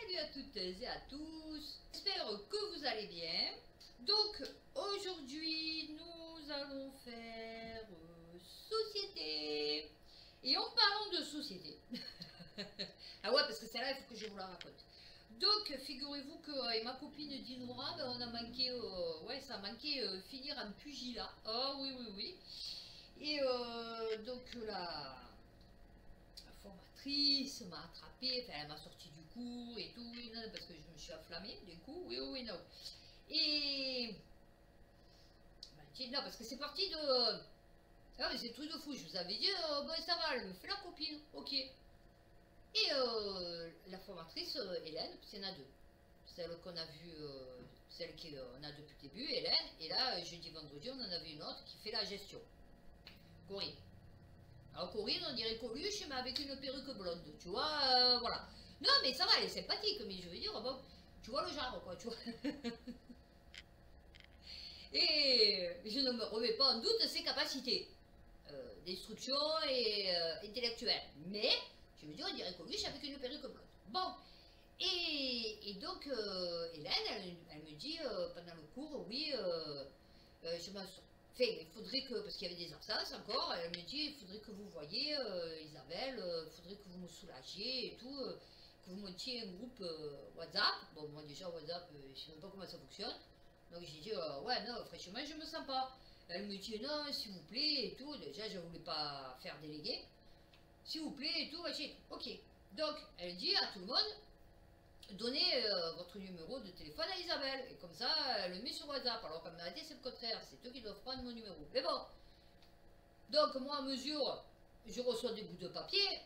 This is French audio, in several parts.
Salut à toutes et à tous, j'espère que vous allez bien. Donc aujourd'hui nous allons faire société. Et en parlant de société, ah ouais parce que celle-là il faut que je vous la raconte. Donc figurez-vous que et ma copine Dinora, ben, on a manqué, ouais ça a manqué finir en pugilat. Oh oui oui oui. Et donc là... La formatrice m'a attrapée, enfin, elle m'a sorti du cours et tout, non, parce que je me suis enflammée du coup, oui, oui, non. Et elle m'a dit non, parce que c'est parti de... Ah, mais c'est le truc de fou, je vous avais dit, bon, ça va, elle me fait la copine, ok. Et la formatrice, Hélène, parce qu'il y en a deux. Celle qu'on a vue, celle qu'on a depuis le début, Hélène, et là, jeudi, vendredi, on en avait une autre qui fait la gestion. Corinne. Alors Corinne, on dirait Coluche, mais avec une perruque blonde, tu vois, voilà. Non, mais ça va, elle est sympathique, mais je veux dire, bon, tu vois le genre, quoi, tu vois. Et je ne me remets pas en doute ses capacités d'instruction et intellectuelle. Mais, je veux dire, on dirait Coluche avec une perruque blonde. Bon, et donc, Hélène, elle me dit, pendant le cours, oui, je m'en sors. Enfin, il faudrait que, parce qu'il y avait des absences encore, elle me dit, il faudrait que vous voyez, Isabelle, il faudrait que vous me soulagiez et tout, que vous montiez un groupe WhatsApp. Bon, moi déjà, WhatsApp, je ne sais même pas comment ça fonctionne. Donc j'ai dit, ouais, non, franchement, je ne me sens pas. Elle me dit, non, s'il vous plaît, et tout. Déjà, je ne voulais pas faire déléguer. S'il vous plaît, et tout, machin. Ok. Donc, elle dit à tout le monde, donnez votre numéro de téléphone à Isabelle. Et comme ça, elle le met sur WhatsApp. Alors qu'en réalité, c'est le contraire. C'est eux qui doivent prendre mon numéro. Mais bon. Donc, moi, à mesure, je reçois des bouts de papier.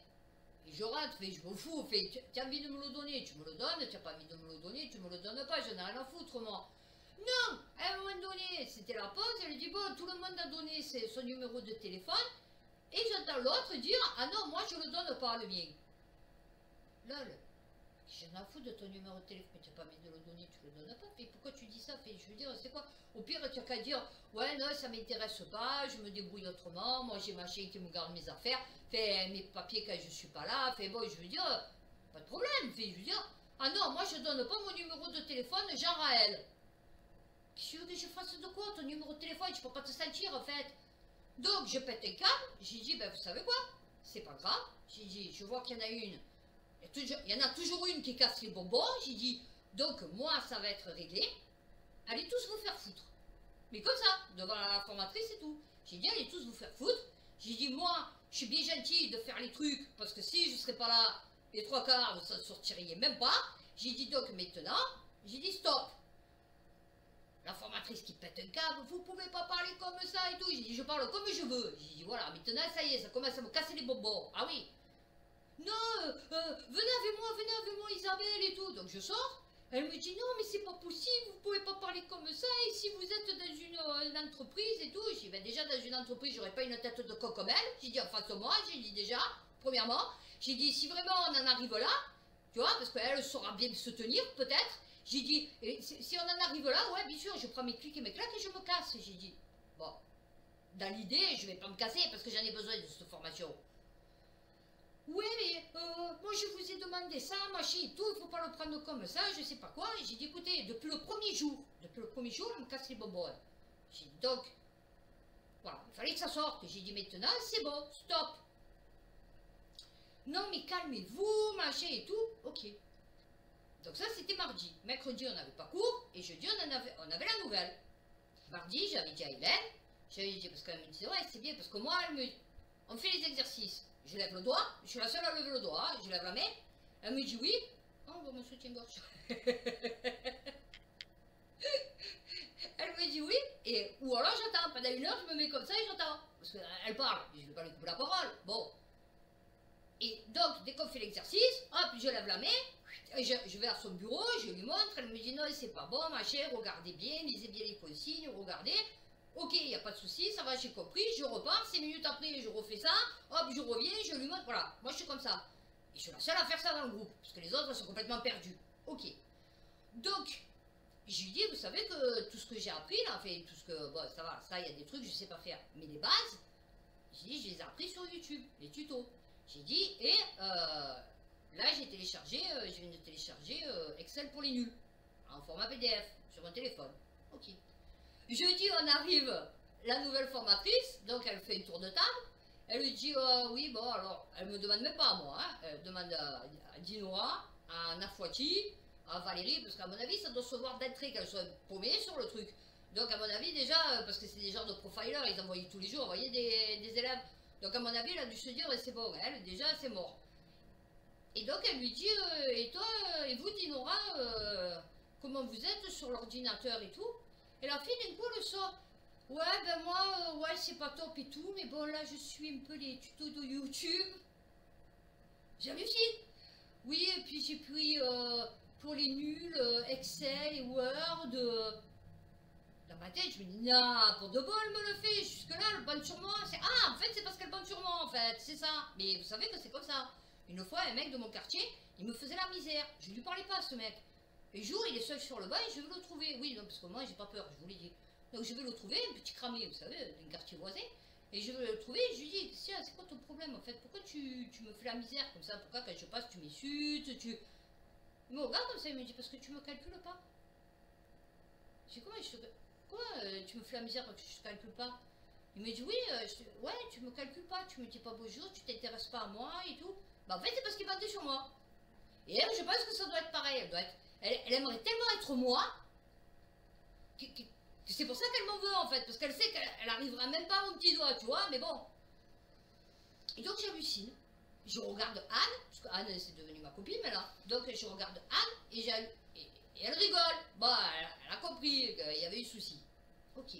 Et je rentre, je m'en fous. Tu as envie de me le donner, tu me le donnes. Tu n'as pas envie de me le donner, tu me le donnes pas. J'en ai rien à foutre, moi. Non, à un moment donné, c'était la pause. Elle dit, bon, tout le monde a donné son numéro de téléphone. Et j'entends l'autre dire, ah non, moi, je le donne pas, le mien. Là, j'ai rien à foutre de ton numéro de téléphone, mais tu n'as pas envie de le donner, tu le donnes pas. Fait, pourquoi tu dis ça? Fait, je veux dire, c'est quoi? Au pire, tu n'as qu'à dire, ouais, non, ça m'intéresse pas, je me débrouille autrement, moi j'ai ma chienne qui me garde mes affaires, fait mes papiers quand je suis pas là, fait bon, je veux dire, pas de problème, fait, je veux dire, ah non, moi je donne pas mon numéro de téléphone, genre à elle. Qu'est-ce que tu veux que je fasse de quoi? Ton numéro de téléphone, je peux pas te sentir en fait. Donc je pète un câble, j'ai dit, ben vous savez quoi? C'est pas grave, j'ai dit, je vois qu'il y en a une. Il y en a toujours une qui casse les bonbons. J'ai dit, donc moi, ça va être réglé. Allez tous vous faire foutre. Mais comme ça, devant la formatrice et tout. J'ai dit, allez tous vous faire foutre. J'ai dit, moi, je suis bien gentil de faire les trucs, parce que si je ne serais pas là, les trois quarts, vous ne sortiriez même pas. J'ai dit, donc maintenant, j'ai dit, stop. La formatrice qui pète un câble, vous pouvez pas parler comme ça et tout. J'ai dit, je parle comme je veux. J'ai dit, voilà, maintenant, ça y est, ça commence à me casser les bonbons. Ah oui. Non, venez avec moi Isabelle et tout. Donc je sors, elle me dit non mais c'est pas possible, vous pouvez pas parler comme ça, et si vous êtes dans une entreprise et tout. J'ai dit ben déjà dans une entreprise j'aurais pas une tête de con comme elle. J'ai dit en face de moi, j'ai dit déjà, premièrement, j'ai dit si vraiment on en arrive là, tu vois, parce qu'elle saura bien se tenir peut-être. J'ai dit si on en arrive là, ouais bien sûr, je prends mes clics et mes claques et je me casse. J'ai dit bon, dans l'idée je vais pas me casser parce que j'en ai besoin de cette formation. Ouais, mais moi je vous ai demandé ça, machin et tout, il faut pas le prendre comme ça, je sais pas quoi. J'ai dit, écoutez, depuis le premier jour, on me casse les bonbons. J'ai dit, donc, voilà, il fallait que ça sorte. J'ai dit, maintenant, c'est bon, stop. Non, mais calmez-vous, machin et tout, ok. Donc ça, c'était mardi. Mercredi, on n'avait pas cours, et jeudi, on avait la nouvelle. Mardi, j'avais dit à Hélène, j'avais dit, parce qu'elle me disait, ouais, c'est bien, parce que moi, on fait les exercices. Je lève le doigt, je suis la seule à lever le doigt, je lève la main, elle me dit oui, oh, bon, mon soutien-gorge. Elle me dit oui, et ou alors j'attends, pendant une heure, je me mets comme ça et j'attends, parce qu'elle parle, je ne vais pas lui couper la parole, bon. Et donc, dès qu'on fait l'exercice, hop, je lève la main, je vais à son bureau, je lui montre, elle me dit non, c'est pas bon, ma chère, regardez bien, lisez bien les consignes, regardez. Ok, il n'y a pas de souci, ça va, j'ai compris, je repars, 5 minutes après, je refais ça, hop, je reviens, je lui montre, voilà, moi je suis comme ça. Et je suis la seule à faire ça dans le groupe, parce que les autres sont complètement perdus. Ok. Donc, je lui dis, vous savez que tout ce que j'ai appris, là, enfin, tout ce que, bon, ça va, ça, il y a des trucs que je sais pas faire, mais les bases, j'ai dit, je les ai appris sur YouTube, les tutos. J'ai dit, et là j'ai téléchargé, je viens de télécharger Excel pour les nuls, en format PDF, sur mon téléphone. Ok. Jeudi, on arrive, la nouvelle formatrice, donc elle fait une tour de table, elle lui dit, oui, bon, alors, elle me demande même pas à moi, hein, elle demande à Dinoa, à Nafouati, à Valérie, parce qu'à mon avis, ça doit se voir d'entrée qu'elle soit paumée sur le truc. Donc, à mon avis, déjà, parce que c'est des genres de profilers, ils envoyaient tous les jours, envoyaient des élèves. Donc, à mon avis, elle a dû se dire, c'est bon, elle, déjà, c'est mort. Et donc, elle lui dit, et toi, et vous, Dinora, comment vous êtes sur l'ordinateur et tout? Et la fille, d'un coup, elle sort. Ouais, ben moi, ouais, c'est pas top et tout, mais bon, là, je suis un peu les tutos de YouTube. J'hallucine. Oui, et puis j'ai pris pour les nuls, Excel et Word. Dans ma tête, je me dis, non, pour de bon, elle me le fait. Jusque-là, elle bande sur moi. Ah, en fait, c'est parce qu'elle bande sur moi, en fait. C'est ça. Mais vous savez que c'est comme ça. Une fois, un mec de mon quartier, il me faisait la misère. Je lui parlais pas, ce mec. Et un jour, il est seul sur le banc et je vais le trouver. Oui, non, parce que moi, j'ai pas peur, je vous l'ai dit. Donc, je vais le trouver, un petit cramé, vous savez, d'un quartier voisin. Et je vais le trouver et je lui dis, tiens, c'est quoi ton problème, en fait? Pourquoi tu me fais la misère comme ça? Pourquoi, quand je passe, tu m'insultes, tu... Il me regarde comme ça, il me dit, parce que tu me calcules pas. Je dis, comment tu me fais la misère parce que je te calcule pas? Il me dit, oui, ouais, tu me calcules pas, tu me dis pas bonjour, tu t'intéresses pas à moi et tout. Bah, en fait, c'est parce qu'il battait sur moi. Et elle, je pense que ça doit être pareil, elle doit être... Elle aimerait tellement être moi que c'est pour ça qu'elle m'en veut en fait, parce qu'elle sait qu'elle arrivera même pas à mon petit doigt, tu vois, mais bon. Et donc j'hallucine. Je regarde Anne, parce que Anne c'est devenu ma copine maintenant, donc je regarde Anne et elle rigole. Bon, elle a compris qu'il y avait eu souci. Ok.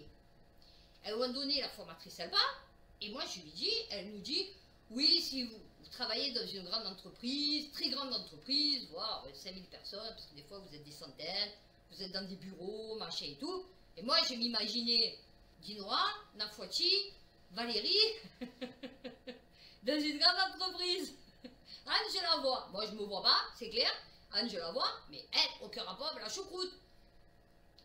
À un moment donné, la formatrice elle part, et moi je lui dis, elle nous dit, oui, si vous travaillez dans une grande entreprise, très grande entreprise, voire 5000 personnes, parce que des fois vous êtes des centaines, vous êtes dans des bureaux, machin et tout. Et moi je m'imaginais Dinoa, Nafouati, Valérie, dans une grande entreprise. Anne, je la vois. Moi je me vois pas, c'est clair. Anne, je la vois, mais elle, aucun rapport avec la choucroute.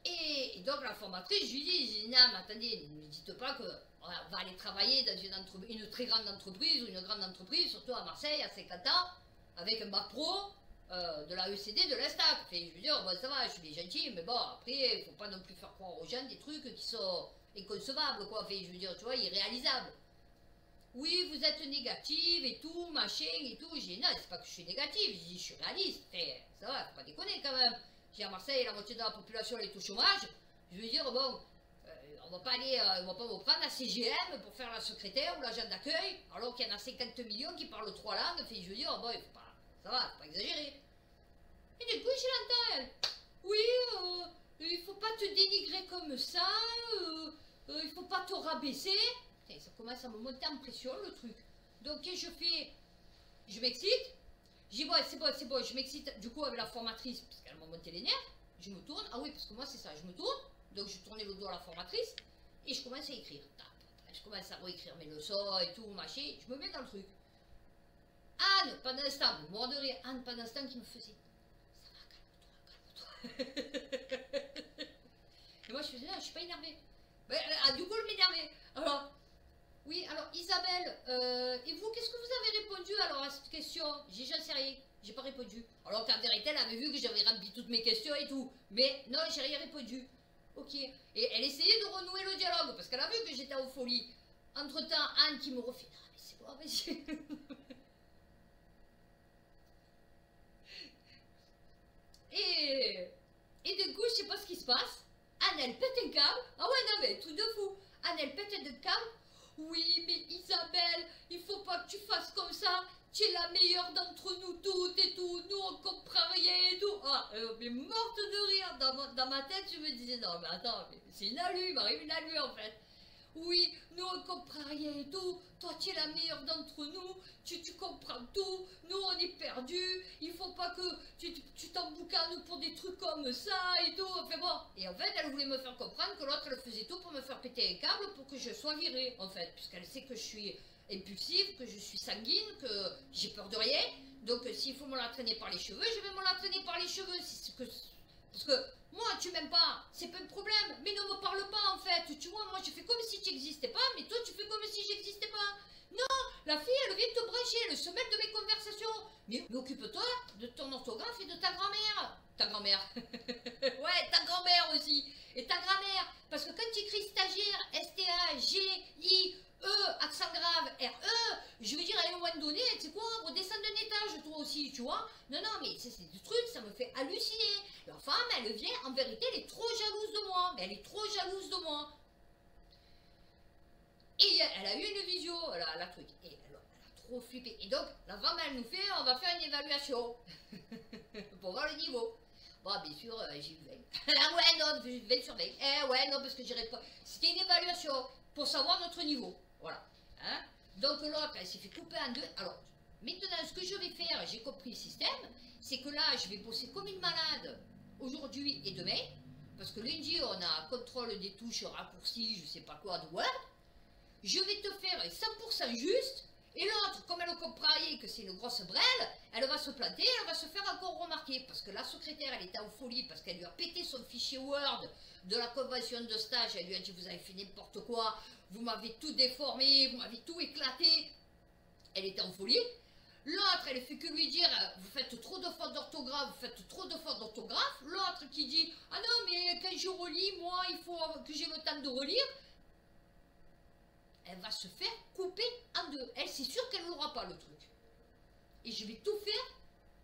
Et donc la formatrice, je lui dis, non, mais attendez, ne me dites pas qu'on va aller travailler dans une très grande entreprise ou une grande entreprise, surtout à Marseille, à 50 ans, avec un bac pro, de la ECD, de l'Estac. Je veux dire, bon, ça va, je suis bien gentil, mais bon, après, il ne faut pas non plus faire croire aux gens des trucs qui sont inconcevables, quoi. Je veux dire, tu vois, irréalisables. Oui, vous êtes négative et tout, machin et tout. J'ai dit, non, c'est pas que je suis négative, je dis, je suis réaliste. Ça va, faut pas déconner quand même. J'ai à Marseille, la moitié de la population est au chômage. Je veux dire, bon, on va pas aller, on va pas me prendre la CGM pour faire la secrétaire ou l'agent d'accueil, alors qu'il y en a 50 millions qui parlent 3 langues. Je veux dire, bon, il faut pas, ça va, faut pas exagérer. Et du coup, je l'entends, elle. Oui, il faut pas te dénigrer comme ça, il faut pas te rabaisser. Et ça commence à me monter en pression, le truc. Donc, je m'excite. Je dis, bon, c'est bon, je m'excite du coup avec la formatrice, parce qu'elle m'a monté les nerfs. Je me tourne, ah oui, parce que moi c'est ça, je me tourne, donc je tournais le dos à la formatrice, et je commence à écrire. Je commence à réécrire mes leçons et tout, machin, je me mets dans le truc. Anne, pendant l'instant, mort de rire, Anne, pendant l'instant qui me faisait, ça va, calme-toi. Et moi je faisais, non, je suis pas énervée. Du coup, elle m'énervait. Alors, oui, alors Isabelle, et vous, qu'est-ce que vous avez répondu alors à cette question? J'en sais rien, j'ai pas répondu. Alors qu'en vérité, elle avait vu que j'avais rempli toutes mes questions et tout. Mais non, j'ai rien répondu. Ok. Et elle essayait de renouer le dialogue, parce qu'elle a vu que j'étais en folie. Entre-temps, Anne qui me refait, ah mais c'est bon, vas-y. Et du coup, je sais pas ce qui se passe. Anne, elle pète un câble. Ah ouais, non mais, tout de fou. Anne, elle pète un câble. Oui, mais Isabelle, il faut pas que tu fasses comme ça. Tu es la meilleure d'entre nous toutes et tout. Nous, on comprend rien et tout. Ah, mais morte de rire. Dans ma tête, je me disais, non, mais attends, c'est une alu, il m'arrive une alu en fait. Oui, nous, on comprend rien et tout. Toi, tu es la meilleure d'entre nous. Tu comprends tout. Nous, on est perdus. Il faut pas que tu t'emboucanes pour des trucs comme ça et tout. Enfin bon. Et en fait, elle voulait me faire comprendre que l'autre, elle faisait tout pour me faire péter un câble pour que je sois virée, en fait. Puisqu'elle sait que je suis impulsive, que je suis sanguine, que j'ai peur de rien. Donc, s'il faut me la traîner par les cheveux, je vais me la traîner par les cheveux. Parce que moi, tu m'aimes pas, c'est pas un problème, mais ne me parle pas en fait. Tu vois, moi je fais comme si tu n'existais pas, mais toi tu fais comme si j'existais pas. Non, la fille elle vient te brancher, elle se mêle de mes conversations. Mais occupe-toi de ton orthographe et de ta grand-mère. Ta grand-mère. Ouais, ta grand-mère aussi. Et ta grand-mère. Parce que quand tu écris stagiaire, S-T-A-G-I-E, accent grave, R-E, je veux dire, à un moment donné, tu sais quoi, redescends d'un étage, toi aussi, tu vois. Non, non, mais c'est des trucs, ça me fait halluciner. La femme, elle vient, en vérité, elle est trop jalouse de moi. Mais elle est trop jalouse de moi. Et elle a eu une visio, la truc. Et elle a trop flippé. Et donc, la femme, elle nous fait, on va faire une évaluation. Pour voir le niveau. Bon, bien sûr, j'ai eu 20. Ah ouais, non, 20 sur 20. Eh ouais, non, parce que j'irai pas. C'était une évaluation pour savoir notre niveau. Voilà. Hein, donc l'autre, elle s'est fait couper en deux. Alors, maintenant, ce que je vais faire, j'ai compris le système, c'est que là, je vais bosser comme une malade aujourd'hui et demain. Parce que lundi, on a contrôle des touches, raccourcis, je sais pas quoi, de Word. Je vais te faire 100% juste, et l'autre, comme elle comprend que c'est une grosse brêle, elle va se planter, elle va se faire encore remarquer, parce que la secrétaire, elle était en folie, parce qu'elle lui a pété son fichier Word de la convention de stage, elle lui a dit, vous avez fait n'importe quoi, vous m'avez tout déformé, vous m'avez tout éclaté, elle était en folie. L'autre, elle fait que lui dire, vous faites trop de fautes d'orthographe, vous faites trop de fautes d'orthographe. L'autre qui dit, ah non, mais quand je relis, moi, il faut que j'ai le temps de relire. Elle va se faire couper en deux. Elle, c'est sûr qu'elle n'aura pas le truc. Et je vais tout faire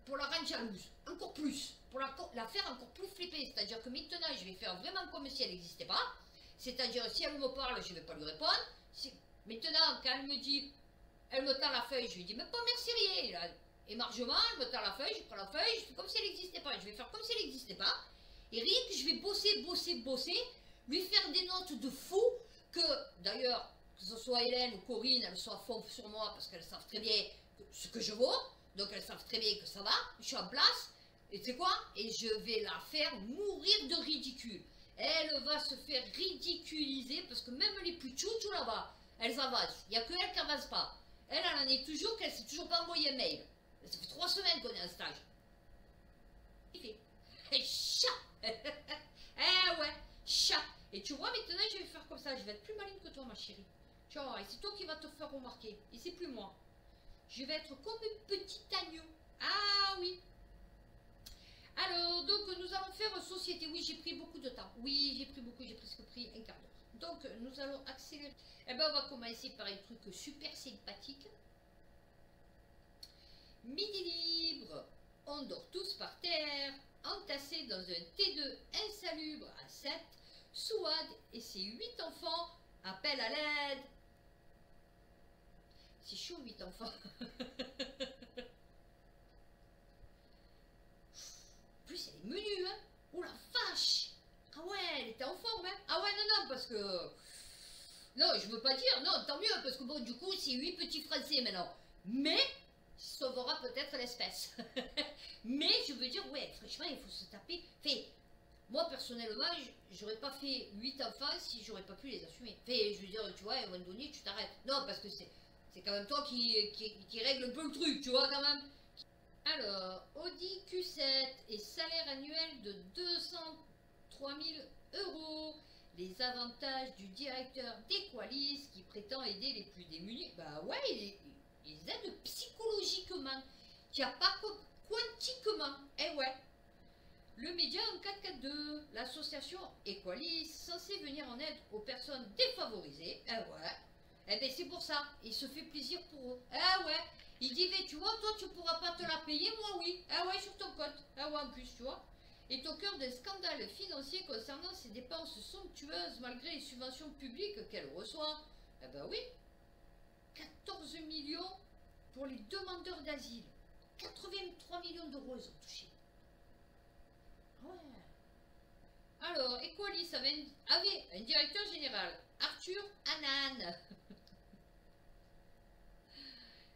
pour la rendre jalouse. Encore plus. Pour la faire encore plus flipper. C'est-à-dire que maintenant, je vais faire vraiment comme si elle n'existait pas. C'est-à-dire, si elle me parle, je ne vais pas lui répondre. Maintenant, quand elle me dit, elle me tend la feuille, je lui dis, mais pas merci rien. Là, émargement, elle me tend la feuille, je prends la feuille, je fais comme si elle n'existait pas. Je vais faire comme si elle n'existait pas. Et rien que je vais bosser, lui faire des notes de fou que, d'ailleurs, que ce soit Hélène ou Corinne, elles soient à fond sur moi parce qu'elles savent très bien ce que je vaux, donc elles savent très bien que ça va, je suis en place, et tu sais quoi? Et je vais la faire mourir de ridicule. Elle va se faire ridiculiser parce que même les plus tchouchous là-bas, elles avancent. Il n'y a que elle qui n'avance pas. Elle en est toujours qu'elle ne s'est toujours pas envoyé un mail. Ça fait 3 semaines qu'on est en stage. Il fait. Et chat. Eh ouais, chat. Et tu vois, maintenant, je vais faire comme ça. Je vais être plus maligne que toi, ma chérie. Tu vois, et c'est toi qui vas te faire remarquer. Et c'est plus moi. Je vais être comme une petite agneau. Ah oui. Alors, donc, nous allons faire société. Oui, j'ai pris beaucoup de temps. Oui, j'ai presque pris un quart d'heure. Donc, nous allons accélérer. Eh bien, on va commencer par un truc super sympathique. Midi libre. On dort tous par terre, entassés dans un T2 insalubre à 7. Souad et ses 8 enfants appellent à l'aide. C'est chaud, 8 enfants. En plus, elle est menue, hein. Oh la vache. Ah ouais, elle était en forme, hein. Ah ouais, non, parce que... Non, je veux pas dire, non, tant mieux, parce que bon, du coup, c'est 8 petits Français maintenant. Mais, sauvera peut-être l'espèce. Mais, je veux dire, ouais, franchement, il faut se taper. Fait, moi, personnellement, j'aurais pas fait 8 enfants si j'aurais pas pu les assumer. Fait, je veux dire, tu vois, à un moment donné, tu t'arrêtes. Non, parce que c'est quand même toi qui règle un peu le truc, tu vois, quand même. Alors, Audi Q7 et salaire annuel de 203 000 €. Les avantages du directeur d'Equalis qui prétend aider les plus démunis. Bah ouais, ils aident psychologiquement. Il n'y a pas quantiquement. Eh ouais. Le média en 442, l'association Equalis, censée venir en aide aux personnes défavorisées. Eh ouais. Eh ben c'est pour ça. Il se fait plaisir pour eux. Eh ouais. Il dit, mais tu vois, toi tu pourras pas te la payer, moi oui. Eh ouais, sur ton compte. Eh ouais, en plus, tu vois. Est au cœur d'un scandale financier concernant ses dépenses somptueuses malgré les subventions publiques qu'elle reçoit. Eh ben oui. 14 millions pour les demandeurs d'asile. 83 millions d'euros ils ont touché. Ouais. Alors, Equalis avait un directeur général, Arthur Hanan,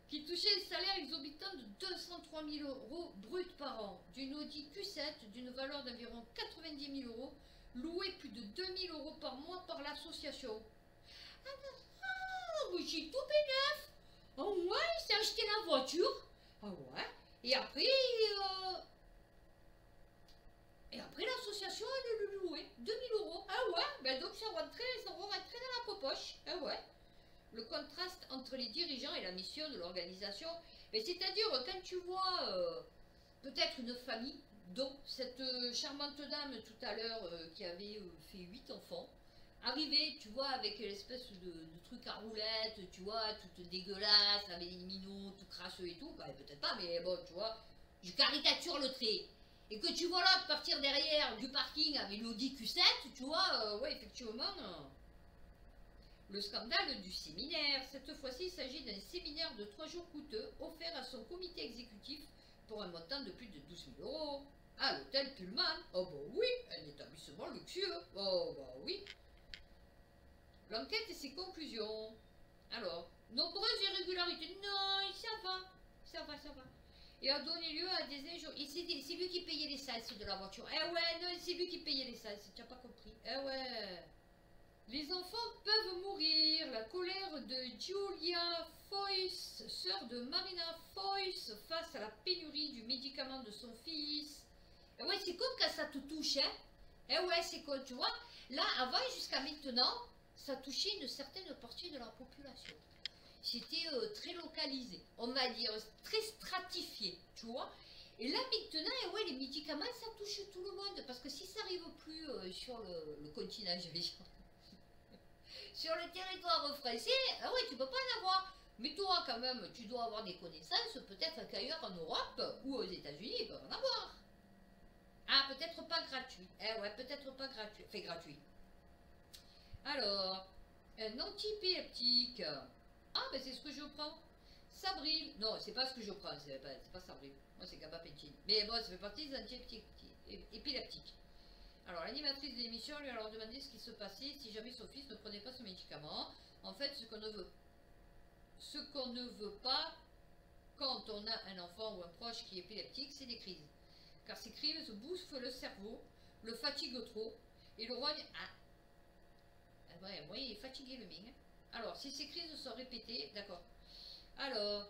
qui touchait un salaire exorbitant de 203 000 € bruts par an, d'une Audi Q7 d'une valeur d'environ 90 000 €, louée plus de 2 000 € par mois par l'association. Ah, j'ai tout bénef. Oh ouais, il s'est acheté la voiture. Ah ouais. Et après l'association, elle le louait 2 000 €. Ah ouais, ben donc ça rentrait dans la popoche. Ah ouais. Le contraste entre les dirigeants et la mission de l'organisation Mais c'est-à-dire, quand tu vois peut-être une famille, dont cette charmante dame tout à l'heure qui avait fait 8 enfants, arriver, tu vois, avec l'espèce de truc à roulette, tu vois, toute dégueulasse, avec les minots, tout crasseux et tout, bah, peut-être pas, mais bon, tu vois, je caricature le trait. Et que tu vois l'autre partir derrière du parking avec l'Audi Q7, tu vois, ouais, effectivement, le scandale du séminaire. Cette fois-ci, il s'agit d'un séminaire de 3 jours coûteux offert à son comité exécutif pour un montant de plus de 12 000 euros. À l'hôtel Pullman. Oh bah oui, un établissement luxueux. Oh bah oui. L'enquête et ses conclusions. Alors, nombreuses irrégularités. Non, ça va. Ça va, ça va. Et a donné lieu à des injures. Et c'est lui qui payait l'essence de la voiture. Eh ouais, non, c'est lui qui payait l'essence. Tu n'as pas compris. Eh ouais. Les enfants peuvent mourir. La colère de Julia Foyce, sœur de Marina Foyce, face à la pénurie du médicament de son fils. Eh ouais, c'est comme quand ça te touche, hein. Eh ouais, c'est con, tu vois. Là, avant, jusqu'à maintenant, ça touchait une certaine partie de la population. C'était très localisé, on va dire, très stratifié, tu vois. Et là, maintenant, eh ouais, les médicaments, ça touche tout le monde. Parce que si ça n'arrive plus sur le continent, je vais dire, sur le territoire français, ah ouais, tu peux pas en avoir. Mais toi, quand même, tu dois avoir des connaissances, peut-être qu'ailleurs en Europe ou aux États-Unis, ils peuvent en avoir. Ah, peut-être pas gratuit. Eh ouais, peut-être pas gratuit. Fait gratuit. Alors, un antiépileptique. Ah, ben c'est ce que je prends. Sabril. Non, c'est pas ce que je prends, c'est pas Sabril. Moi, c'est gabapentin. Mais bon, ça fait partie des antiépileptiques. Alors, l'animatrice de l'émission lui a alors demandé ce qui se passait si jamais son fils ne prenait pas ce médicament. En fait, ce qu'on ne veut pas quand on a un enfant ou un proche qui est épileptique, c'est des crises. Car ces crises bouffent le cerveau, le fatiguent trop et le rognent. Ah, ouais, moi, il est fatigué le mien. Alors, si ces crises sont répétées, d'accord. Alors,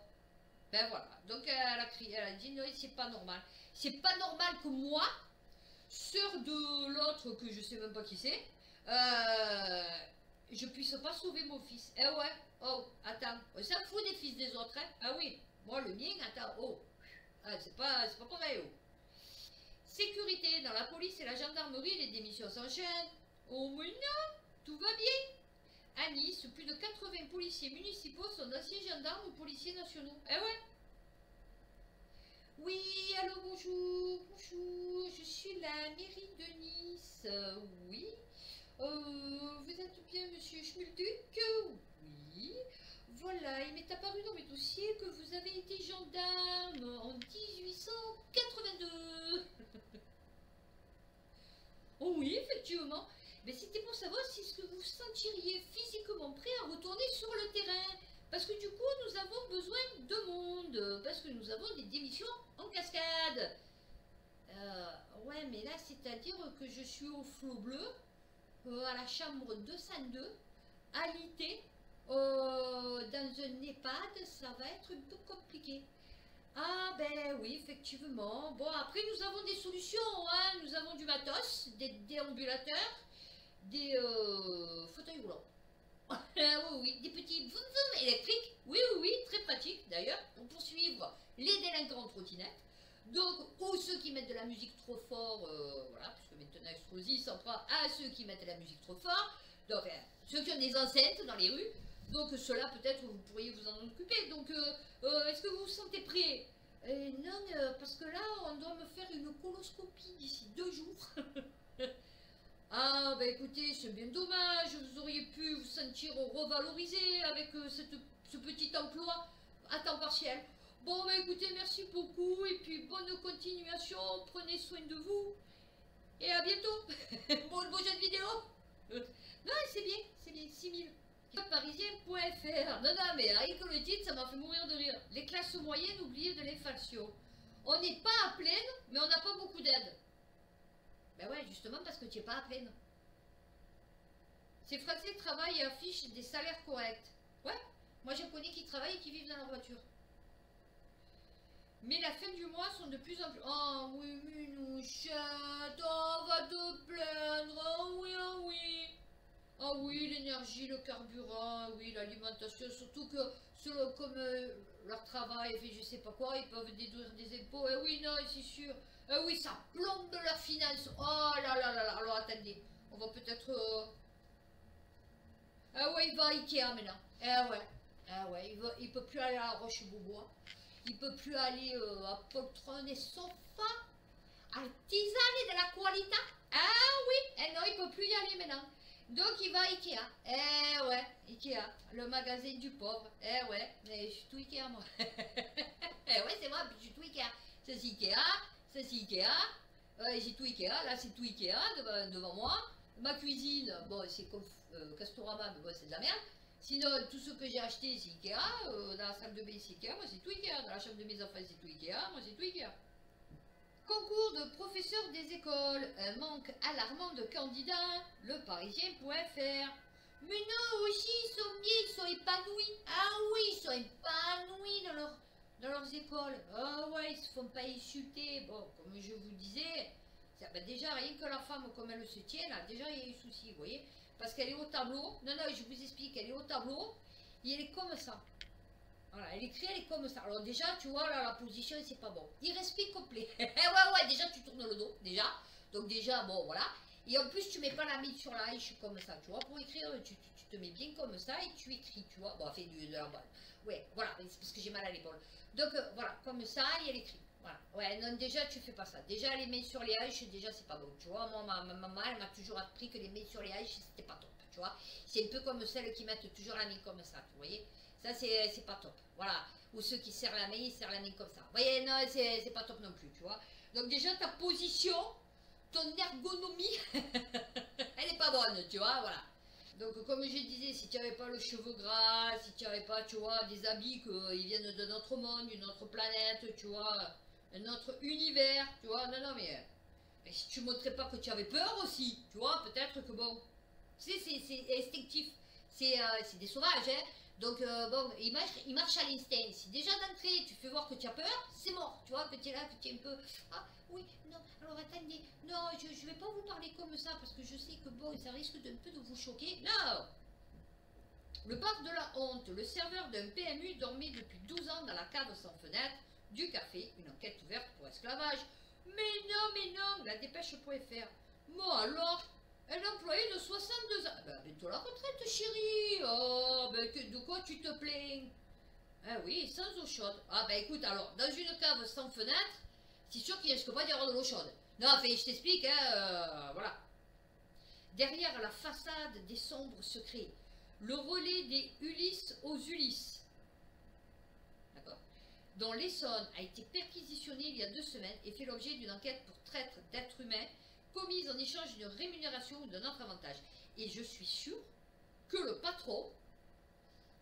ben voilà. Donc, elle a dit non, c'est pas normal. C'est pas normal que moi, sœur de l'autre que je sais même pas qui c'est, je puisse pas sauver mon fils. Eh ouais, oh, attends, on s'en fout des fils des autres, hein. Ah oui, moi le mien, attends, oh, ah, c'est pas pareil, oh. Sécurité, dans la police et la gendarmerie, les démissions s'enchaînent. Oh mais non, tout va bien. À Nice, plus de 80 policiers municipaux sont d'anciens gendarmes ou policiers nationaux. Eh ouais. Oui, allô, bonjour, bonjour, je suis la mairie de Nice. Oui. Vous êtes bien monsieur Schmulduc? Oui. Voilà, il m'est apparu dans mes dossiers que vous avez été gendarme en 1882. Oh oui, effectivement. Mais c'était pour savoir si ce que vous sentiriez physiquement prêt à retourner sur le terrain. Parce que du coup, nous avons besoin de monde. Parce que nous avons des démissions en cascade. Ouais, mais là, c'est-à-dire que je suis au flot bleu, à la chambre 202, alité, dans un EHPAD, ça va être un peu compliqué. Ah ben oui, effectivement. Bon, après, nous avons des solutions, hein. Nous avons du matos, des déambulateurs, des fauteuils roulants. Ah oui, oui, des petits vroom vroom électriques. Oui, oui, oui, très pratique d'ailleurs, pour poursuivre les délinquants en trottinette. Donc, ou ceux qui mettent de la musique trop fort, voilà, puisque maintenant Estrosi s'en prend à ceux qui mettent de la musique trop fort. Donc, ceux qui ont des enceintes dans les rues. Donc, ceux-là, peut-être, vous pourriez vous en occuper. Donc, est-ce que vous vous sentez prêt? Non, parce que là, on doit me faire une coloscopie d'ici 2 jours. Ah, bah écoutez, c'est bien dommage, vous auriez pu vous sentir revalorisé avec ce petit emploi à temps partiel. Bon, bah écoutez, merci beaucoup, et puis bonne continuation, prenez soin de vous, et à bientôt. Bonne prochaine vidéo. Non, c'est bien, 6000. Parisien.fr. Non, non, mais avec le titre, ça m'a fait mourir de rire. Les classes moyennes oubliées de l'inflation. On n'est pas à plaine, mais on n'a pas beaucoup d'aide. Ben ouais, justement parce que tu n'es pas à plaine. Ces Français travaillent et affichent des salaires corrects. Ouais, moi je connais qui travaillent et qui vivent dans leur voiture. Mais la fin du mois sont de plus en plus... Oh oui, Minouchette, on va te plaindre, oh oui, oh oui. Oh oui, l'énergie, le carburant, oui, l'alimentation, surtout que, comme leur travail, fait je sais pas quoi, ils peuvent déduire des impôts. Eh oui, non, c'est sûr. Eh oui, ça plombe leurs finances. Oh là là là là. Alors attendez, on va peut-être. Ah ouais, il va à Ikea maintenant. Eh ouais, il peut plus aller à la Roche-Beaubois. Il peut plus aller à Poltron et Sofa. Artisan et de la qualité. Ah oui, eh non, il peut plus y aller maintenant. Donc il va à Ikea. Eh ouais, Ikea, le magasin du pauvre. Eh ouais, mais je suis tout Ikea moi. Eh ouais, c'est moi, je suis tout Ikea. Ça c'est Ikea, ça c'est Ikea. J'ai tout Ikea, là c'est tout Ikea devant moi. Ma cuisine, bon c'est comme Castorama, mais bon c'est de la merde. Sinon, tout ce que j'ai acheté c'est Ikea. Dans la salle de bain c'est Ikea, moi c'est tout Ikea. Dans la chambre de mes enfants c'est tout Ikea, moi c'est tout Ikea. Concours de professeurs des écoles, un manque alarmant de candidats, leparisien.fr. Mais non, aussi, ils sont bien, ils sont épanouis. Ah oui, ils sont épanouis dans leurs écoles. Ah ouais, ils se font pas insulter. Bon, comme je vous disais, ben déjà, rien que la femme, comme elle se tient, là, déjà, il y a eu souci, vous voyez. Parce qu'elle est au tableau. Non, non, je vous explique, elle est au tableau, et elle est comme ça. Voilà, elle écrit, elle est comme ça. Alors déjà, tu vois, là, la position, c'est pas bon. Irrespect complet. Ouais, déjà, tu tournes le dos, déjà. Donc déjà, bon, voilà. Et en plus, tu mets pas la main sur la hache comme ça, tu vois. Pour écrire, tu te mets bien comme ça et tu écris, tu vois. Bon, fait de la balle. Ouais, voilà, c'est parce que j'ai mal à l'épaule. Donc, voilà, comme ça, et elle écrit. Voilà. Ouais, non, déjà, tu fais pas ça. Déjà, les mains sur les haches, déjà, c'est pas bon. Tu vois, moi, ma maman, elle m'a toujours appris que les mains sur les haches, c'était pas top, tu vois. C'est un peu comme celles qui mettent toujours la main comme ça, vous voyez. Ça, c'est pas top. Voilà. Ou ceux qui serrent la main, ils serrent la main comme ça. Vous voyez, non, c'est pas top non plus, tu vois. Donc déjà, ta position, ton ergonomie, elle est pas bonne, tu vois, voilà. Donc comme je disais, si tu n'avais pas le cheveu gras, si tu n'avais pas, tu vois, des habits qui viennent de notre monde, d'une autre planète, tu vois, un autre univers, tu vois, non, mais si tu montrais pas que tu avais peur aussi, tu vois, peut-être que bon, c'est instinctif, c'est des sauvages, hein. Donc, bon, il marche à l'instinct. Si déjà d'entrée, tu fais voir que tu as peur, c'est mort. Tu vois, que tu es là, que tu es un peu... Ah, oui, non, alors attendez. Non, je ne vais pas vous parler comme ça, parce que je sais que, bon, ça risque d'un peu de vous choquer. Non. Le parc de la honte. Le serveur d'un PMU dormait depuis 12 ans dans la cave sans fenêtre du café. Une enquête ouverte pour esclavage. Mais non, la dépêche.fr. Moi alors... Un employé de 62 ans. Ben, bientôt la retraite, chérie. Oh, ben, de quoi tu te plains? Ah oui, sans eau chaude. Ah, ben écoute, alors, dans une cave sans fenêtre, c'est sûr qu'il risque pas d'y avoir de l'eau chaude. Non, enfin, je t'explique, hein, voilà. Derrière la façade des sombres secrets, le relais des Ulysses aux Ulysses, d'accord, dont l'Essonne a été perquisitionné il y a 2 semaines et fait l'objet d'une enquête pour traite d'êtres humains commise en échange d'une rémunération ou d'un autre avantage. Et je suis sûre que le patron,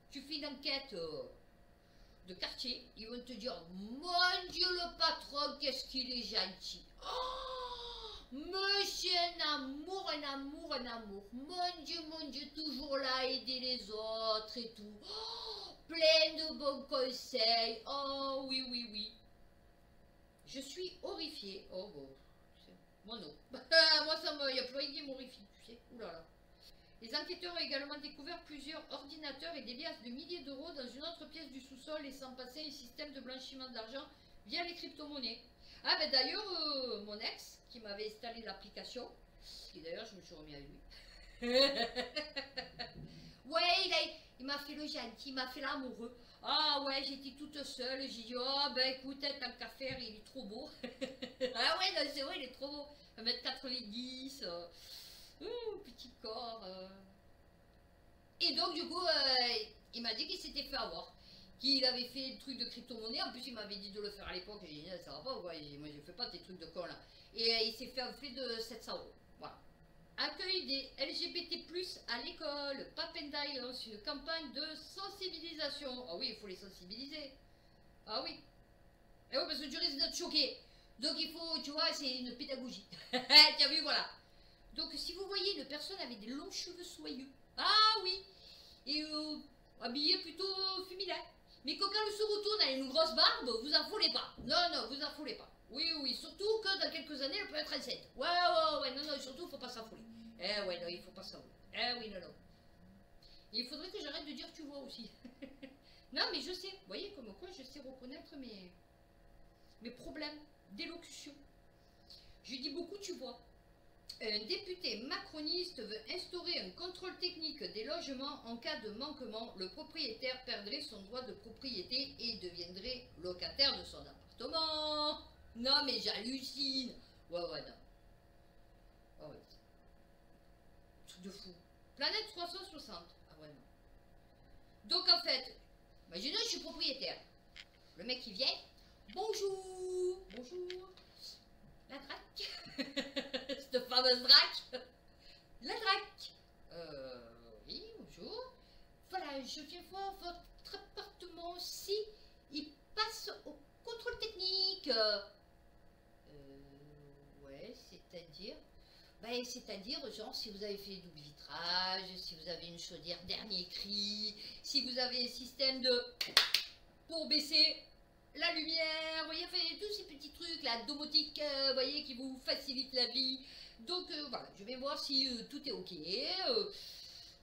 tu fais une enquête de quartier, ils vont te dire, mon Dieu le patron, qu'est-ce qu'il est gentil. Oh, monsieur, un amour, mon Dieu, toujours là à aider les autres et tout. Oh, plein de bons conseils. Oh, oui. Je suis horrifiée. Oh, bon. Moi non. Moi, il n'y a plus rien qui m'horrifie, tu sais. Ouh là là. Les enquêteurs ont également découvert plusieurs ordinateurs et des liasses de milliers d'euros dans une autre pièce du sous-sol, laissant passer un système de blanchiment d'argent via les crypto-monnaies. Ah ben d'ailleurs, mon ex, qui m'avait installé l'application, qui d'ailleurs je me suis remis à lui. Ouais, il m'a fait le gentil, il m'a fait l'amoureux. Ah ouais, j'étais toute seule, j'ai dit, oh ben écoute, tant qu'à faire, il est trop beau. Ah ouais, non, c'est vrai, il est trop beau. 1m90, petit corps. Et donc du coup, il m'a dit qu'il s'était fait avoir. Qu'il avait fait le truc de crypto-monnaie, en plus il m'avait dit de le faire à l'époque, j'ai dit, ça va pas, quoi. Moi je fais pas tes trucs de con là. Et il s'est fait un fait de 700 euros. Voilà. Accueil des LGBT+, à l'école. Papendai lance une campagne de sensibilisation. Ah oui, il faut les sensibiliser. Ah oui. Et oui, parce que tu risques d'être choqué. Donc il faut, tu vois, c'est une pédagogie. Tu as vu, voilà. Donc si vous voyez une personne avec des longs cheveux soyeux. Ah oui. Et habillé plutôt féminin. Mais quand elle se retourne avec une grosse barbe, vous affolez pas. Non, vous affolez pas. Oui, surtout que dans quelques années, elle peut être enceinte. Ouais, non, surtout, il faut pas s'affoler. Eh ouais, non, il faut pas s'affoler. Eh oui, non. Il faudrait que j'arrête de dire tu vois aussi. Non, mais je sais, vous voyez, comme quoi je sais reconnaître mes problèmes d'élocution. Je dis beaucoup, tu vois. Un député macroniste veut instaurer un contrôle technique des logements en cas de manquement. Le propriétaire perdrait son droit de propriété et deviendrait locataire de son appartement. Non, mais j'hallucine. Ouais, non. Oh, ouais. Truc de fou. Planète 360. Ah ouais, non. Donc en fait, imaginez, je suis propriétaire. Le mec qui vient. Bonjour. Bonjour. La drac. Cette fameuse drac. La drac. Oui, bonjour. Voilà, je viens voir votre appartement. Si il passe au contrôle technique. Ouais, c'est-à-dire... Ben, c'est-à-dire, genre, si vous avez fait double vitrage, si vous avez une chaudière dernier cri, si vous avez un système de... pour baisser la lumière, vous voyez, enfin, tous ces petits trucs, la domotique, vous voyez, qui vous facilite la vie. Donc, voilà, je vais voir si tout est OK. Ouais,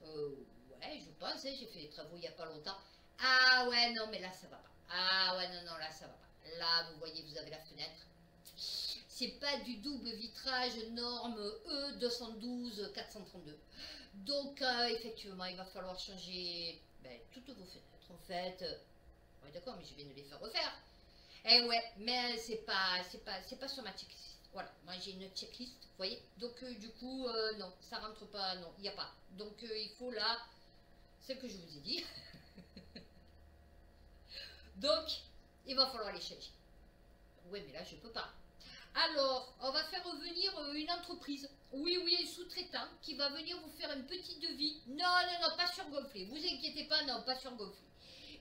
je pense, hein, j'ai fait les travaux il n'y a pas longtemps. Ah ouais, non, mais là, ça va pas. Ah ouais, non, là, ça va pas. Là, vous voyez, vous avez la fenêtre. C'est pas du double vitrage norme E212 432. Donc, effectivement, il va falloir changer toutes vos fenêtres, en fait. Oui, d'accord, mais je viens de les faire refaire. Eh ouais, mais c'est pas sur ma checklist. Voilà, moi j'ai une checklist, vous voyez. Donc, du coup, non, ça rentre pas, non, il n'y a pas. Donc, il faut là, celle que je vous ai dit. Donc, il va falloir les changer. Ouais, mais là, je peux pas. Alors, on va faire revenir une entreprise. Oui, un sous-traitant qui va venir vous faire un petit devis. Non, pas surgonflé. Vous inquiétez pas, non, pas surgonflé.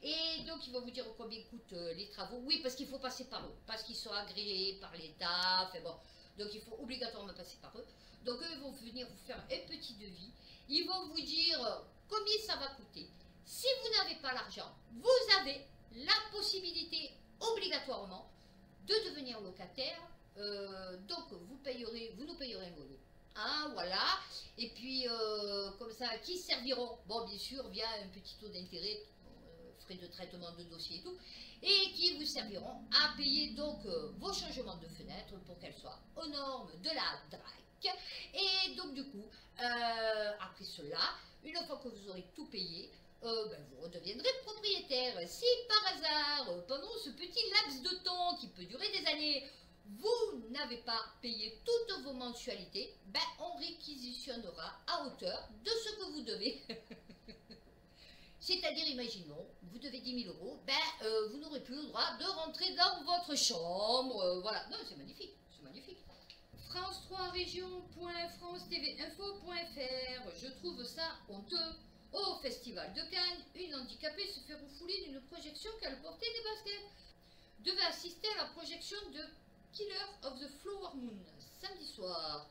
Et donc, il va vous dire combien coûtent les travaux. Oui, parce qu'il faut passer par eux. Parce qu'ils sont agréés par l'État. Enfin bon, donc il faut obligatoirement passer par eux. Donc, eux, ils vont venir vous faire un petit devis. Ils vont vous dire combien ça va coûter. Si vous n'avez pas l'argent, vous avez la possibilité, obligatoirement, de devenir locataire. Donc vous nous payerez un loyer. Ah voilà. Et puis comme ça, qui serviront? Bon, bien sûr, via un petit taux d'intérêt, frais de traitement de dossier et tout, et qui vous serviront à payer donc vos changements de fenêtres pour qu'elles soient aux normes de la DRAC. Et donc du coup, après cela, une fois que vous aurez tout payé, vous redeviendrez propriétaire. Si par hasard, pendant ce petit laps de temps qui peut durer des années, vous n'avez pas payé toutes vos mensualités, on réquisitionnera à hauteur de ce que vous devez. C'est-à-dire, imaginons, vous devez 10 000 euros, vous n'aurez plus le droit de rentrer dans votre chambre. Voilà, non, c'est magnifique, c'est magnifique. France3région.francetvinfo.fr. Je trouve ça honteux. Au Festival de Cannes, une handicapée se fait refouler d'une projection qu'elle portait des baskets. Devait assister à la projection de Killer of the Flower Moon, samedi soir.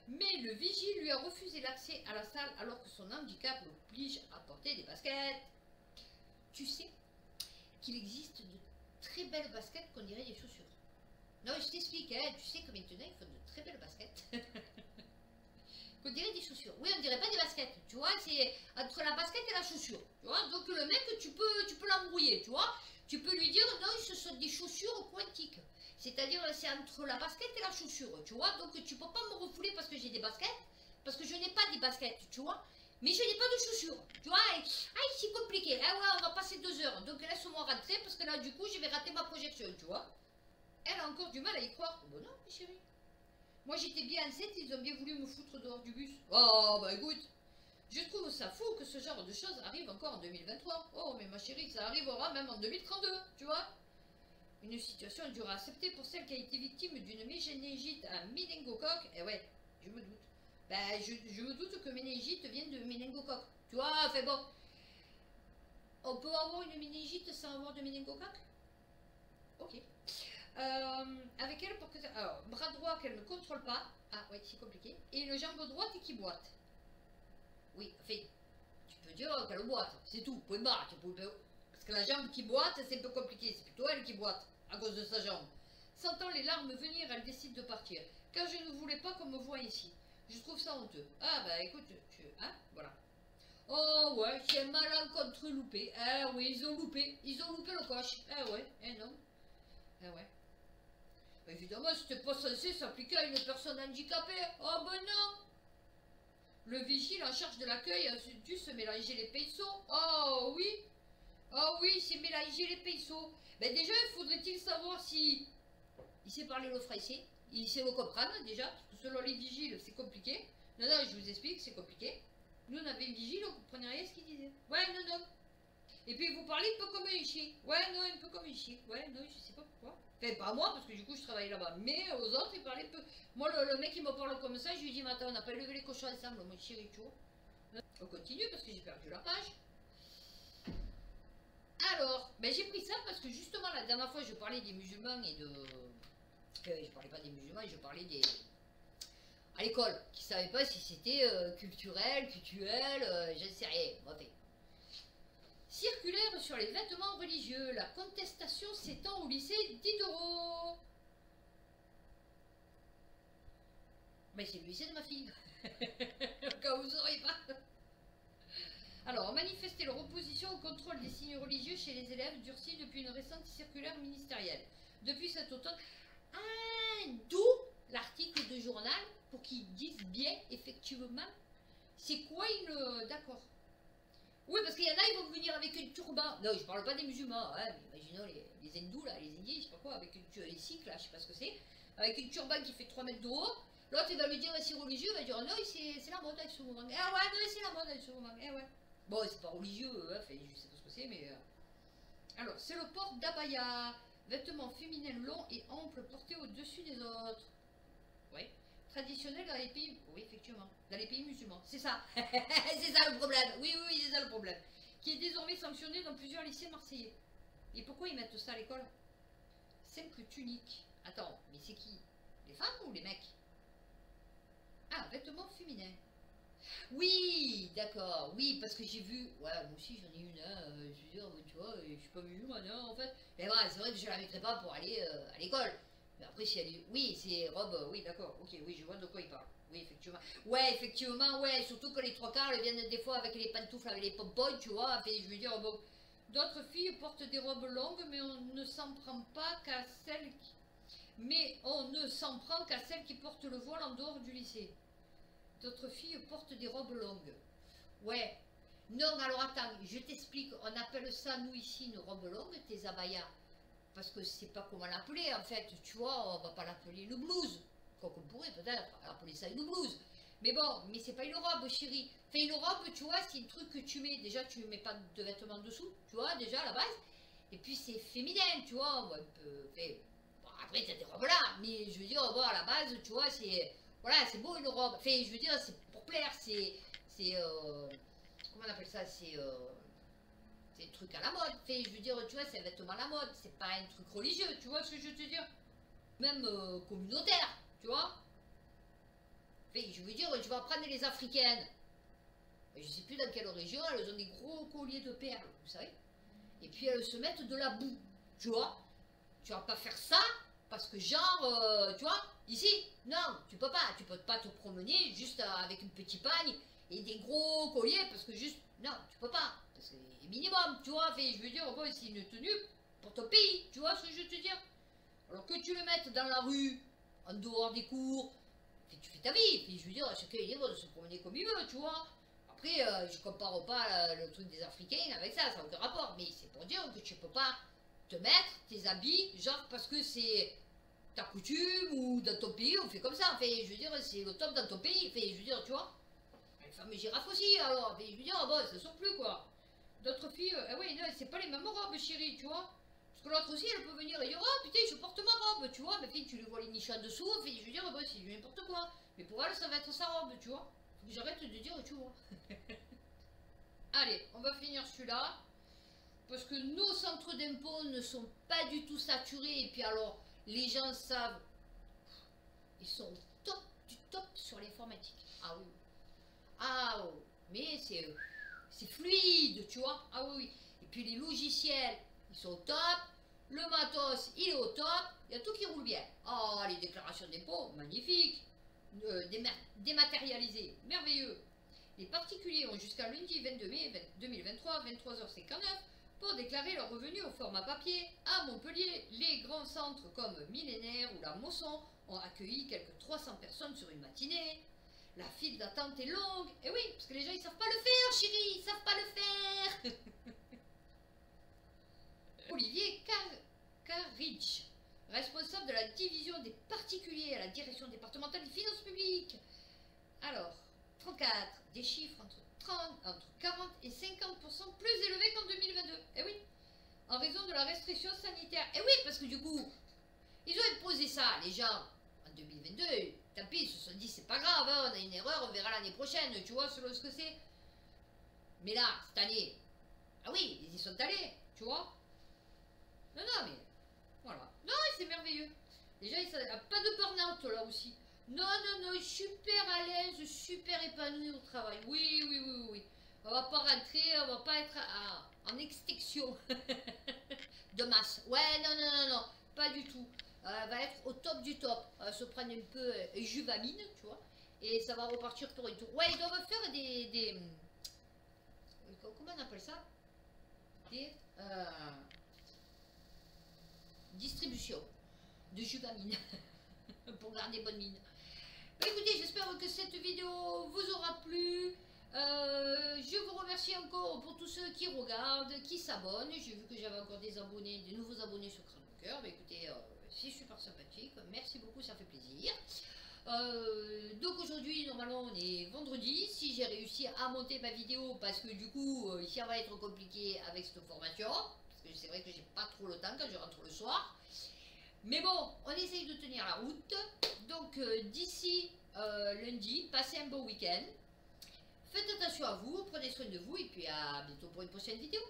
Mais le vigile lui a refusé l'accès à la salle alors que son handicap l'oblige à porter des baskets. Tu sais qu'il existe de très belles baskets qu'on dirait des chaussures. Non, je t'explique, hein, tu sais que maintenant ils font de très belles baskets. Qu'on dirait des chaussures. Oui, on dirait pas des baskets, tu vois, c'est entre la basket et la chaussure. Tu vois, donc le mec, tu peux l'embrouiller, tu vois. Tu peux lui dire, non, ce sont des chaussures quantiques. C'est-à-dire, c'est entre la basket et la chaussure, tu vois. Donc, tu peux pas me refouler parce que j'ai des baskets, parce que je n'ai pas des baskets, tu vois. Mais je n'ai pas de chaussures, tu vois. C'est compliqué. Ah ouais, on va passer 2 heures. Donc, laisse-moi rentrer parce que là, du coup, je vais rater ma projection, tu vois. Elle a encore du mal à y croire. Bon, non, mes chéris. Moi, j'étais bien enceinte, ils ont bien voulu me foutre dehors du bus. Oh, écoute. Je trouve ça fou que ce genre de choses arrive encore en 2023. Oh, mais ma chérie, ça arrivera même en 2032, tu vois. Une situation dure à accepter pour celle qui a été victime d'une méningite à méningocoque. Eh ouais, je me doute. Je me doute que méningite vienne de méningocoque. Tu vois, enfin bon. On peut avoir une méningite sans avoir de méningocoque? Ok. Avec elle pour que... Alors, bras droit qu'elle ne contrôle pas. Ah ouais, c'est compliqué. Et le jambe droite qui boite. Oui, enfin, tu peux dire qu'elle boite, c'est tout, point barre. Parce que la jambe qui boite, c'est un peu compliqué, c'est plutôt elle qui boite, à cause de sa jambe. Sentant les larmes venir, elle décide de partir. Car je ne voulais pas qu'on me voie ici. Je trouve ça honteux. Ah écoute, voilà. Oh ouais, c'est un malencontreux loupé. Eh oui, ils ont loupé le coche. Eh ouais, eh non. Eh ouais. Évidemment, c'était pas censé s'appliquer à une personne handicapée. Oh ben non. Le vigile en charge de l'accueil a dû se mélanger les pinceaux. Oh oui. Oh oui, c'est mélanger les pinceaux. Ben déjà, faudrait-il savoir si il sait parler le français, il sait le comprendre déjà, parce que selon les vigiles, c'est compliqué. Non, non, je vous explique, c'est compliqué. Nous, on avait une vigile, on comprenait rien ce qu'il disait. Ouais, non, non. Et puis, vous parlez un peu comme un chien. Ouais, non, un peu comme un chien. Ouais, non, je sais pas pourquoi. Enfin, pas à moi, parce que du coup, je travaille là-bas. Mais aux autres, il parlait peu. Moi, le mec, il me parle comme ça, je lui dis, mais attends, on n'a pas élevé les cochons ensemble, mon chéri, tu vois. On continue, parce que j'ai perdu la page. Alors, ben, j'ai pris ça parce que justement, la dernière fois, je parlais des musulmans et de... je parlais pas des musulmans, je parlais des... à l'école, qui ne savaient pas si c'était culturel, je ne sais rien. Enfin. Circulaire sur les vêtements religieux, la contestation s'étend au lycée Diderot. Mais c'est le lycée de ma fille. Au cas où vous saurez pas. Alors, manifester leur opposition au contrôle des signes religieux chez les élèves durci depuis une récente circulaire ministérielle. Depuis cet automne, d'où l'article de journal pour qu'ils disent bien, effectivement, c'est quoi une... D'accord. Oui, parce qu'il y en a, ils vont venir avec une turban. Non, je parle pas des musulmans, hein, mais imaginons les hindous, là, les indiens, je sais pas quoi, avec les sikhs, là, je sais pas ce que c'est, avec une turban qui fait 3 mètres de haut. L'autre, il va lui dire, c'est religieux, il va dire, non, c'est la mode avec ce moment. Ah ouais, non, c'est la mode avec ce moment. Eh ouais. Bon, c'est pas religieux, hein, enfin, je sais pas ce que c'est, mais... Alors, c'est le port d'abaya, vêtements féminins longs et amples portés au-dessus des autres. Oui. Traditionnel dans les pays... Oui, effectivement. Dans les pays musulmans. C'est ça. C'est ça le problème. Oui, oui, oui, c'est ça le problème. Qui est désormais sanctionné dans plusieurs lycées marseillais. Et pourquoi ils mettent ça à l'école? Simple tunique. Attends, mais c'est qui? Les femmes ou les mecs? Ah, vêtements féminins. Oui, d'accord, oui, parce que j'ai vu, ouais, moi aussi j'en ai une, hein, je veux dire, tu vois, je suis pas musulmane, hein, en fait. Mais voilà, c'est vrai que je la mettrais pas pour aller à l'école. Mais après, si elle est, oui, c'est robe, oui, d'accord, ok, oui, je vois de quoi il parle. Oui, effectivement. Ouais, effectivement, ouais, surtout que les trois quarts, elles viennent des fois avec les pantoufles, avec les pompons, tu vois, enfin, je veux dire, bon. D'autres filles portent des robes longues, mais on ne s'en prend pas qu'à celles qui... Mais on ne s'en prend qu'à celles qui portent le voile en dehors du lycée. D'autres filles portent des robes longues. Ouais. Non, alors attends, je t'explique. On appelle ça, nous ici, une robe longue, tes abayas. Parce que c'est pas comment l'appeler, en fait. Tu vois, on va pas l'appeler le blouse. Quoi qu'on pourrait peut-être appeler ça une blouse. Mais bon, mais c'est pas une robe, chérie. Enfin, une robe, tu vois, c'est un truc que tu mets. Déjà, tu mets pas de vêtements dessous, tu vois, déjà, à la base. Et puis, c'est féminin, tu vois. Un peu, fait, bon, après, t'as des robes là. Mais je veux dire, bon, à la base, tu vois, c'est... Voilà, c'est beau une robe. Enfin, je veux dire, c'est pour plaire, c'est comment on appelle ça? C'est un truc à la mode. Enfin, je veux dire, tu vois, c'est un vêtement à la mode. C'est pas un truc religieux, tu vois ce que je veux te dire? Même communautaire, tu vois? Enfin, je veux dire, tu vas prendre les Africaines. Je sais plus dans quelle région, elles ont des gros colliers de perles, vous savez? Et puis elles se mettent de la boue, tu vois? Tu vas pas faire ça parce que genre, tu vois, ici, non, tu peux pas te promener juste avec une petite pagne et des gros colliers parce que juste, non, tu peux pas, parce que c'est minimum, tu vois, fait, je veux dire, bon, c'est une tenue pour ton pays, tu vois ce que je veux te dire? Alors que tu le mettes dans la rue, en dehors des cours, tu fais ta vie, puis je veux dire, chacun est libre de se promener comme il veut, tu vois. Après, je compare pas le truc des Africains avec ça n'a aucun rapport, mais c'est pour dire que tu peux pas te mettre tes habits, genre parce que c'est ta coutume ou dans ton pays, on fait comme ça. Enfin, je veux dire, c'est le top dans ton pays. Enfin, je veux dire, tu vois, les femmes girafes aussi, alors. Enfin, je veux dire, bon, ça sort plus, quoi. D'autres filles, ah oui, non, c'est pas les mêmes robes, chérie, tu vois. Parce que l'autre aussi, elle peut venir et dire, oh putain, je porte ma robe, tu vois. Mais puis, tu lui vois les niches en dessous, enfin, je veux dire, bon, c'est n'importe quoi. Mais pour elle, ça va être sa robe, tu vois. Faut que j'arrête de dire, tu vois. Allez, on va finir celui-là. Parce que nos centres d'impôts ne sont pas du tout saturés. Et puis alors, les gens savent, ils sont top du top sur l'informatique. Ah oui. Ah oui. Mais c'est fluide, tu vois. Ah oui, oui. Et puis les logiciels, ils sont au top. Le matos, il est au top. Il y a tout qui roule bien. Ah, les déclarations d'impôts, magnifique. Dématérialisées, merveilleux. Les particuliers ont jusqu'à lundi 22 mai 2023, 23h59, pour déclarer leurs revenus au format papier. À Montpellier, les grands centres comme Millénaire ou la Mosson ont accueilli quelques 300 personnes sur une matinée. La file d'attente est longue. Et oui, parce que les gens ils savent pas le faire, chérie, ils savent pas le faire. Olivier Carridge, responsable de la division des particuliers à la direction départementale des finances publiques. Alors, 34, des chiffres entre 40 et 50% plus élevés qu'en 2022. Eh oui, en raison de la restriction sanitaire. Eh oui, parce que du coup, ils ont imposé ça, les gens, en 2022. Tant pis, ils se sont dit, c'est pas grave, hein, on a une erreur, on verra l'année prochaine, tu vois, selon ce que c'est. Mais là, cette année, ah oui, ils y sont allés, tu vois. Non, non, mais voilà. Non, c'est merveilleux. Déjà, il n'y a pas de burn-out là aussi. Non, non, non, super à l'aise, super épanoui au travail. Oui, oui, oui, oui. On va pas rentrer, on va pas être en extinction de masse. Ouais, non, non, non, non, pas du tout. Elle va être au top du top. Elle va se prendre un peu juvamine, tu vois. Et ça va repartir pour un tour. Ouais, ils doivent faire des comment on appelle ça? Des distributions de juvamine pour garder bonne mine. Bah, écoutez, j'espère que cette vidéo vous aura plu. Je vous remercie encore pour tous ceux qui regardent, qui s'abonnent. J'ai vu que j'avais encore des abonnés, des nouveaux abonnés sur Crâne au Cœur. Bah, écoutez, c'est super sympathique. Merci beaucoup, ça fait plaisir. Donc aujourd'hui, normalement, on est vendredi. Si j'ai réussi à monter ma vidéo, parce que du coup, ça va être compliqué avec cette formation. Parce que c'est vrai que j'ai pas trop le temps quand je rentre le soir. Mais bon, on essaye de tenir la route. Donc d'ici lundi, passez un bon week-end. Faites attention à vous, prenez soin de vous et puis à bientôt pour une prochaine vidéo.